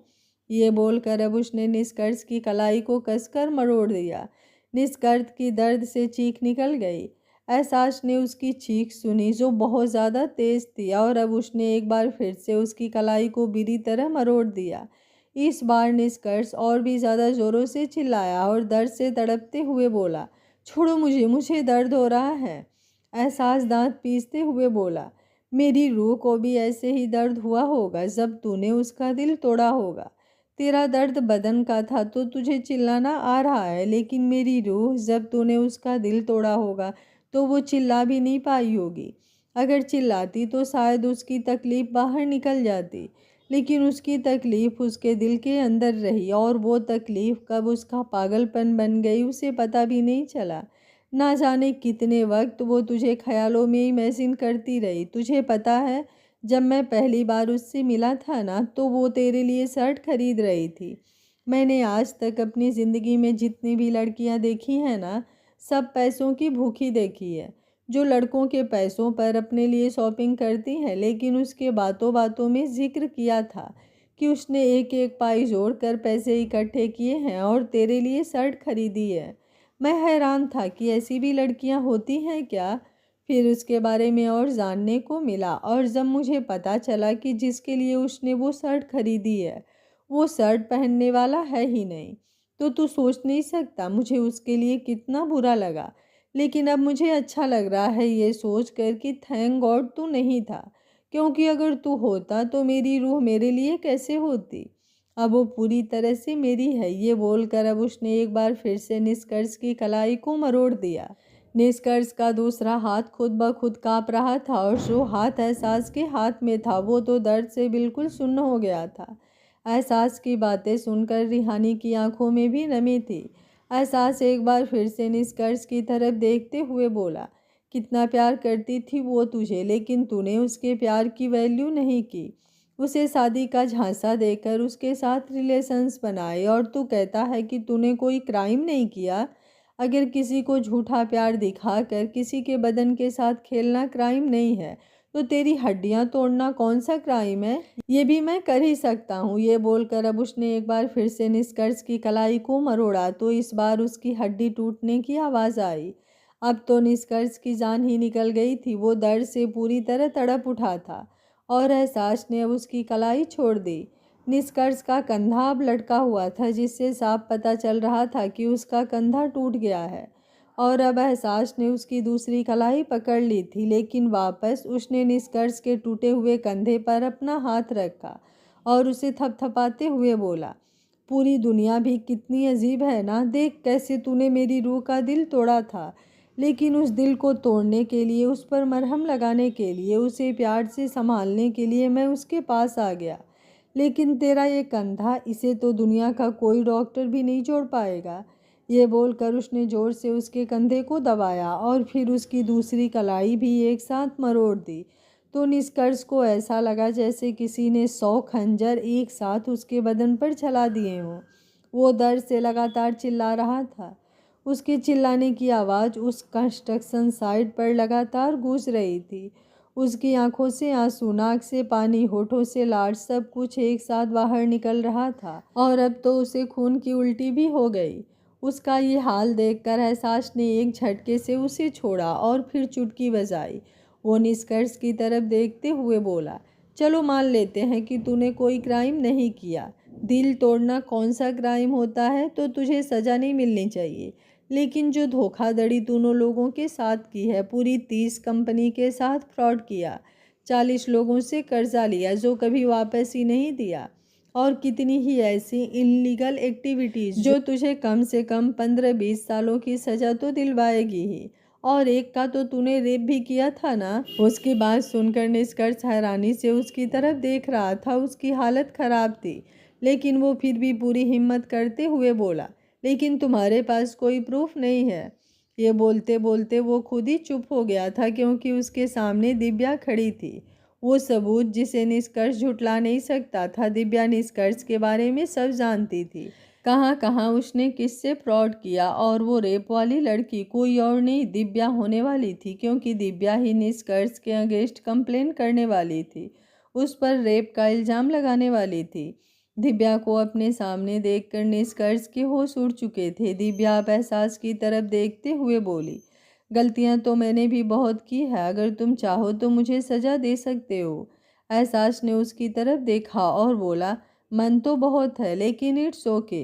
ये बोलकर अब उसने निष्कर्ष की कलाई को कसकर मरोड़ दिया। निष्कर्ष की दर्द से चीख निकल गई। एहसास ने उसकी चीख सुनी जो बहुत ज़्यादा तेज थी और अब उसने एक बार फिर से उसकी कलाई को बुरी तरह मरोड़ दिया। इस बार निष्कर्ष और भी ज़्यादा ज़ोरों से चिल्लाया और दर्द से तड़पते हुए बोला, छोड़ो मुझे, मुझे दर्द हो रहा है। एहसास दांत पीसते हुए बोला, मेरी रूह को भी ऐसे ही दर्द हुआ होगा जब तूने उसका दिल तोड़ा होगा। तेरा दर्द बदन का था तो तुझे चिल्लाना आ रहा है, लेकिन मेरी रूह, जब तूने उसका दिल तोड़ा होगा तो वो चिल्ला भी नहीं पाई होगी। अगर चिल्लाती तो शायद उसकी तकलीफ़ बाहर निकल जाती, लेकिन उसकी तकलीफ़ उसके दिल के अंदर रही और वो तकलीफ़ कब उसका पागलपन बन गई उसे पता भी नहीं चला। ना जाने कितने वक्त वो तुझे ख्यालों में इमेजिन करती रही। तुझे पता है, जब मैं पहली बार उससे मिला था ना, तो वो तेरे लिए शर्ट खरीद रही थी। मैंने आज तक अपनी ज़िंदगी में जितनी भी लड़कियां देखी हैं ना, सब पैसों की भूखी देखी है। जो लड़कों के पैसों पर अपने लिए शॉपिंग करती हैं, लेकिन उसके बातों बातों में जिक्र किया था कि उसने एक एक पाई जोड़कर पैसे इकट्ठे किए हैं और तेरे लिए शर्ट खरीदी है। मैं हैरान था कि ऐसी भी लड़कियां होती हैं क्या। फिर उसके बारे में और जानने को मिला और जब मुझे पता चला कि जिसके लिए उसने वो शर्ट खरीदी है वो शर्ट पहनने वाला है ही नहीं, तो तू सोच नहीं सकता मुझे उसके लिए कितना बुरा लगा। लेकिन अब मुझे अच्छा लग रहा है ये सोच कर कि थैंक गॉड तू नहीं था, क्योंकि अगर तू होता तो मेरी रूह मेरे लिए कैसे होती। अब वो पूरी तरह से मेरी है। ये बोलकर अब उसने एक बार फिर से निष्कर्ष की कलाई को मरोड़ दिया। निष्कर्ष का दूसरा हाथ खुद ब खुद काँप रहा था और जो हाथ एहसास के हाथ में था वो तो दर्द से बिल्कुल सुन्न हो गया था। एहसास की बातें सुनकर रिहानी की आंखों में भी नमी थी। एहसास एक बार फिर से निष्कर्ष की तरफ देखते हुए बोला, कितना प्यार करती थी वो तुझे, लेकिन तूने उसके प्यार की वैल्यू नहीं की। उसे शादी का झांसा देकर उसके साथ रिलेशंस बनाए, और तू कहता है कि तूने कोई क्राइम नहीं किया। अगर किसी को झूठा प्यार दिखाकर किसी के बदन के साथ खेलना क्राइम नहीं है, तो तेरी हड्डियां तोड़ना कौन सा क्राइम है? ये भी मैं कर ही सकता हूँ। ये बोलकर अब उसने एक बार फिर से निष्कर्ष की कलाई को मरोड़ा, तो इस बार उसकी हड्डी टूटने की आवाज़ आई। अब तो निष्कर्ष की जान ही निकल गई थी। वो दर्द से पूरी तरह तड़प उठा था और एहसास ने अब उसकी कलाई छोड़ दी। निष्कर्ष का कंधा अब लटका हुआ था, जिससे साफ पता चल रहा था कि उसका कंधा टूट गया है। और अब एहसास ने उसकी दूसरी कलाई पकड़ ली थी, लेकिन वापस उसने निष्कर्ष के टूटे हुए कंधे पर अपना हाथ रखा और उसे थपथपाते हुए बोला, पूरी दुनिया भी कितनी अजीब है ना। देख कैसे तूने मेरी रूह का दिल तोड़ा था, लेकिन उस दिल को तोड़ने के लिए, उस पर मरहम लगाने के लिए, उसे प्यार से संभालने के लिए मैं उसके पास आ गया। लेकिन तेरा ये कंधा, इसे तो दुनिया का कोई डॉक्टर भी नहीं जोड़ पाएगा। ये बोलकर उसने जोर से उसके कंधे को दबाया और फिर उसकी दूसरी कलाई भी एक साथ मरोड़ दी। तो निष्कर्ष को ऐसा लगा जैसे किसी ने 100 खंजर एक साथ उसके बदन पर चला दिए हों। वो दर्द से लगातार चिल्ला रहा था। उसके चिल्लाने की आवाज़ उस कंस्ट्रक्शन साइट पर लगातार गूंज रही थी। उसकी आंखों से आंसू, नाक से पानी, होठों से लार, सब कुछ एक साथ बाहर निकल रहा था। और अब तो उसे खून की उल्टी भी हो गई। उसका ये हाल देखकर एहसास ने एक झटके से उसे छोड़ा और फिर चुटकी बजाई। वो निष्कर्ष की तरफ देखते हुए बोला, चलो मान लेते हैं कि तूने कोई क्राइम नहीं किया। दिल तोड़ना कौन सा क्राइम होता है, तो तुझे सज़ा नहीं मिलनी चाहिए। लेकिन जो धोखाधड़ी तूने लोगों के साथ की है, पूरी 30 कंपनी के साथ फ्रॉड किया, 40 लोगों से कर्जा लिया जो कभी वापस ही नहीं दिया, और कितनी ही ऐसी इलीगल एक्टिविटीज़ जो तुझे कम से कम 15-20 सालों की सज़ा तो दिलवाएगी ही। और एक का तो तूने रेप भी किया था ना। उसकी बात सुनकर निष्कर्ष हैरानी से उसकी तरफ देख रहा था। उसकी हालत खराब थी, लेकिन वो फिर भी पूरी हिम्मत करते हुए बोला, लेकिन तुम्हारे पास कोई प्रूफ नहीं है। ये बोलते बोलते वो खुद ही चुप हो गया था, क्योंकि उसके सामने दिव्या खड़ी थी, वो सबूत जिसे निष्कर्ष झुठला नहीं सकता था। दिव्या निष्कर्ष के बारे में सब जानती थी, कहाँ कहाँ उसने किससे फ्रॉड किया, और वो रेप वाली लड़की कोई और नहीं दिव्या होने वाली थी, क्योंकि दिव्या ही निष्कर्ष के अगेंस्ट कंप्लेन करने वाली थी, उस पर रेप का इल्ज़ाम लगाने वाली थी। दिव्या को अपने सामने देखकर निष्कर्ष के होश उड़ चुके थे। दिव्या अब एहसास की तरफ देखते हुए बोली, गलतियां तो मैंने भी बहुत की है, अगर तुम चाहो तो मुझे सज़ा दे सकते हो। एहसास ने उसकी तरफ देखा और बोला, मन तो बहुत है, लेकिन इट्स ओके।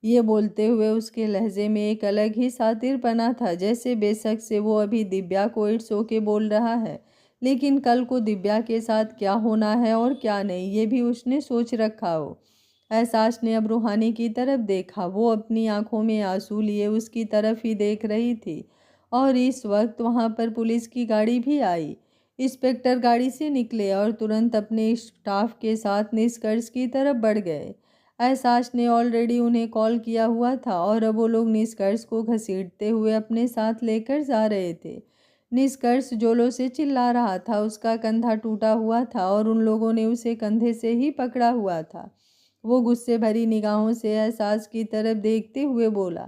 ये बोलते हुए उसके लहजे में एक अलग ही सातिरपना था, जैसे बेशक से वो अभी दिव्या को इट्स ओके बोल रहा है, लेकिन कल को दिव्या के साथ क्या होना है और क्या नहीं, ये भी उसने सोच रखा हो। एहसास ने अब रूहानी की तरफ देखा। वो अपनी आंखों में आंसू लिए उसकी तरफ ही देख रही थी, और इस वक्त वहां पर पुलिस की गाड़ी भी आई। इंस्पेक्टर गाड़ी से निकले और तुरंत अपने स्टाफ के साथ निष्कर्ष की तरफ बढ़ गए। एहसास ने ऑलरेडी उन्हें कॉल किया हुआ था, और अब वो लोग निष्कर्ष को घसीटते हुए अपने साथ लेकर जा रहे थे। निष्कर्ष जोरों से चिल्ला रहा था, उसका कंधा टूटा हुआ था और उन लोगों ने उसे कंधे से ही पकड़ा हुआ था। वो गुस्से भरी निगाहों से एहसास की तरफ देखते हुए बोला,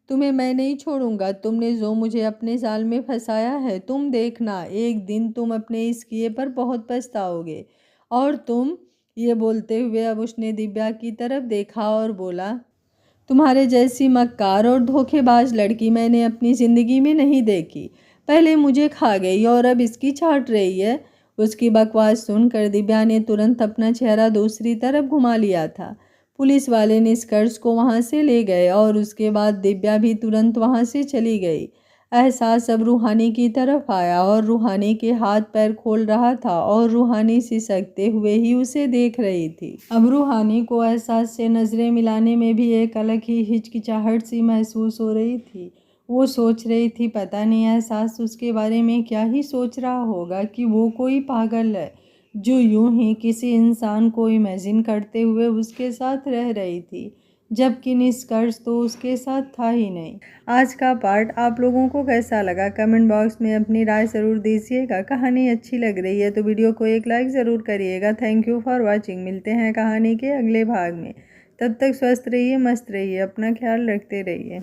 तुम्हें मैं नहीं छोड़ूंगा। तुमने जो मुझे अपने जाल में फंसाया है, तुम देखना एक दिन तुम अपने इस किए पर बहुत पछताओगे। और तुम, ये बोलते हुए अब उसने दिव्या की तरफ देखा और बोला, तुम्हारे जैसी मक्कार और धोखेबाज लड़की मैंने अपनी ज़िंदगी में नहीं देखी। पहले मुझे खा गई और अब इसकी चाट रही है। उसकी बकवास सुनकर दिव्या ने तुरंत अपना चेहरा दूसरी तरफ घुमा लिया था। पुलिस वाले निष्कर्ष को वहां से ले गए और उसके बाद दिव्या भी तुरंत वहां से चली गई। एहसास अब रूहानी की तरफ आया और रूहानी के हाथ पैर खोल रहा था, और रूहानी सिसकते हुए ही उसे देख रही थी। अब रूहानी को एहसास से नज़रें मिलाने में भी एक अलग ही हिचकिचाहट सी महसूस हो रही थी। वो सोच रही थी, पता नहीं एहसास उसके बारे में क्या ही सोच रहा होगा, कि वो कोई पागल है जो यूं ही किसी इंसान को इमेजिन करते हुए उसके साथ रह रही थी, जबकि निष्कर्ष तो उसके साथ था ही नहीं। आज का पार्ट आप लोगों को कैसा लगा कमेंट बॉक्स में अपनी राय ज़रूर दीजिएगा। कहानी अच्छी लग रही है तो वीडियो को एक लाइक ज़रूर करिएगा। Thank you for watching. मिलते हैं कहानी के अगले भाग में। तब तक स्वस्थ रहिए, मस्त रहिए, अपना ख्याल रखते रहिए।